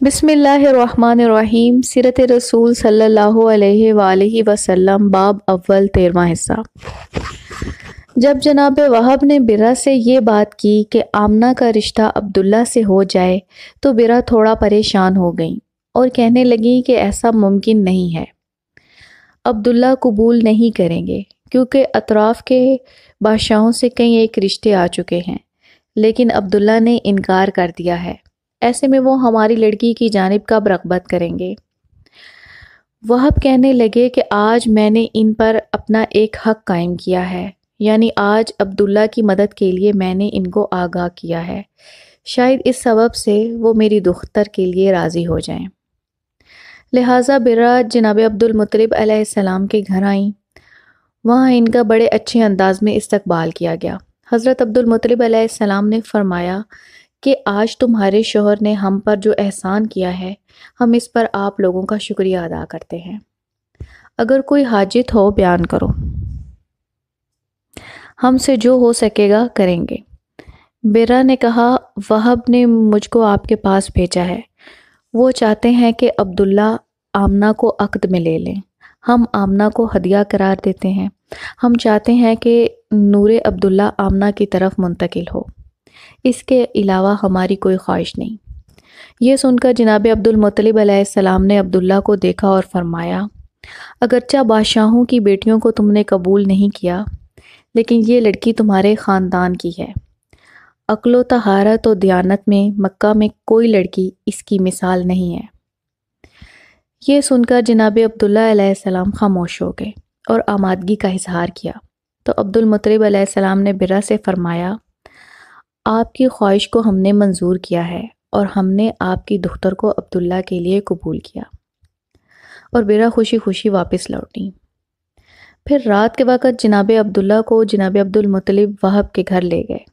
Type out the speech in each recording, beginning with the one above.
بسم اللہ الرحمن الرحیم۔ سیرت رسول صلی اللہ علیہ وآلہ وسلم، باب اول، 13واں حصہ۔ جب جناب وہب نے برا سے یہ بات کی کہ آمنہ کا رشتہ عبداللہ سے ہو جائے تو برا تھوڑا پریشان ہو گئیں اور کہنے لگیں کہ ایسا ممکن نہیں ہے، عبداللہ قبول نہیں کریں گے کیونکہ اطراف کے بادشاہوں سے کئی ایک رشتے آ چکے ہیں، لیکن عبداللہ نے انکار کر دیا ہے، ایسے میں وہ ہماری لڑکی کی جانب کب رغبت کریں گے؟ وہب کہنے لگے کہ آج میں نے ان پر اپنا ایک حق قائم کیا ہے، یعنی آج عبداللہ کی مدد کے لیے میں نے ان کو آگاہ کیا ہے، شاید اس سبب سے وہ میری دختر کے لیے راضی ہو جائیں۔ لہٰذا برا جناب عبدالمطلب علیہ السلام کے گھر آئیں۔ وہاں ان کا بڑے اچھے انداز میں استقبال کیا گیا۔ حضرت عبدالمطلب علیہ السلام نے فرمایا کہ آج تمہارے شوہر نے ہم پر جو احسان کیا ہے، ہم اس پر آپ لوگوں کا شکریہ ادا کرتے ہیں۔ اگر کوئی حاجت ہو بیان کرو، ہم سے جو ہو سکے گا کریں گے۔ برا نے کہا، وہب نے مجھ کو آپ کے پاس بھیجا ہے، وہ چاہتے ہیں کہ عبداللہ آمنہ کو عقد میں لے لیں، ہم آمنہ کو ہدیہ قرار دیتے ہیں، ہم چاہتے ہیں کہ نور عبداللہ آمنہ کی طرف منتقل ہو، اس کے علاوہ ہماری کوئی خواہش نہیں۔ یہ سن کر جناب عبدالمطلب علیہ السلام نے عبداللہ کو دیکھا اور فرمایا، اگرچہ بادشاہوں کی بیٹیوں کو تم نے قبول نہیں کیا، لیکن یہ لڑکی تمہارے خاندان کی ہے، عقل و طہارت و دیانت میں مکہ میں کوئی لڑکی اس کی مثال نہیں ہے۔ یہ سن کر جناب عبداللہ علیہ السلام خاموش ہو گئے اور آمادگی کا اظہار کیا، تو عبدالمطلب علیہ السلام نے برا سے فرمایا، آپ کی خواہش کو ہم نے منظور کیا ہے اور ہم نے آپ کی دختر کو عبداللہ کے لیے قبول کیا، اور برا خوشی خوشی واپس لوٹی۔ پھر رات کے وقت جناب عبداللہ کو جناب عبدالمطلب وہب کے گھر لے گئے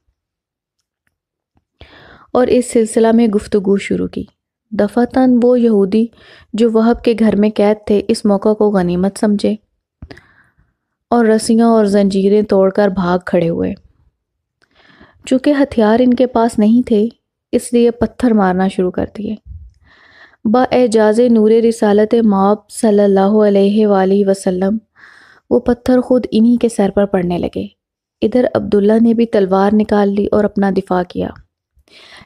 اور اس سلسلہ میں گفتگو شروع کی۔ دفعتاً وہ یہودی جو وہب کے گھر میں قید تھے اس موقع کو غنیمت سمجھے اور رسیاں اور زنجیریں توڑ کر بھاگ کھڑے ہوئے۔ چونکہ ہتھیار ان کے پاس نہیں تھے اس لیے پتھر مارنا شروع کر دیے۔ باعجاز نور رسالت مآب صلی اللہ علیہ وآلہ وسلم وہ پتھر خود انہی کے سر پر پڑنے لگے۔ ادھر عبداللہ نے بھی تلوار نکال لی اور اپنا دفاع کیا۔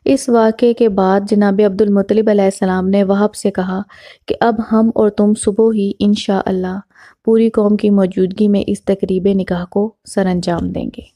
اس واقعے کے بعد جناب عبدالمطلب علیہ السلام نے وہب سے کہا کہ اب ہم اور تم صبح ہی انشاءاللہ پوری قوم کی موجودگی میں اس تقریب نکاح کو سر انجام دیں گے۔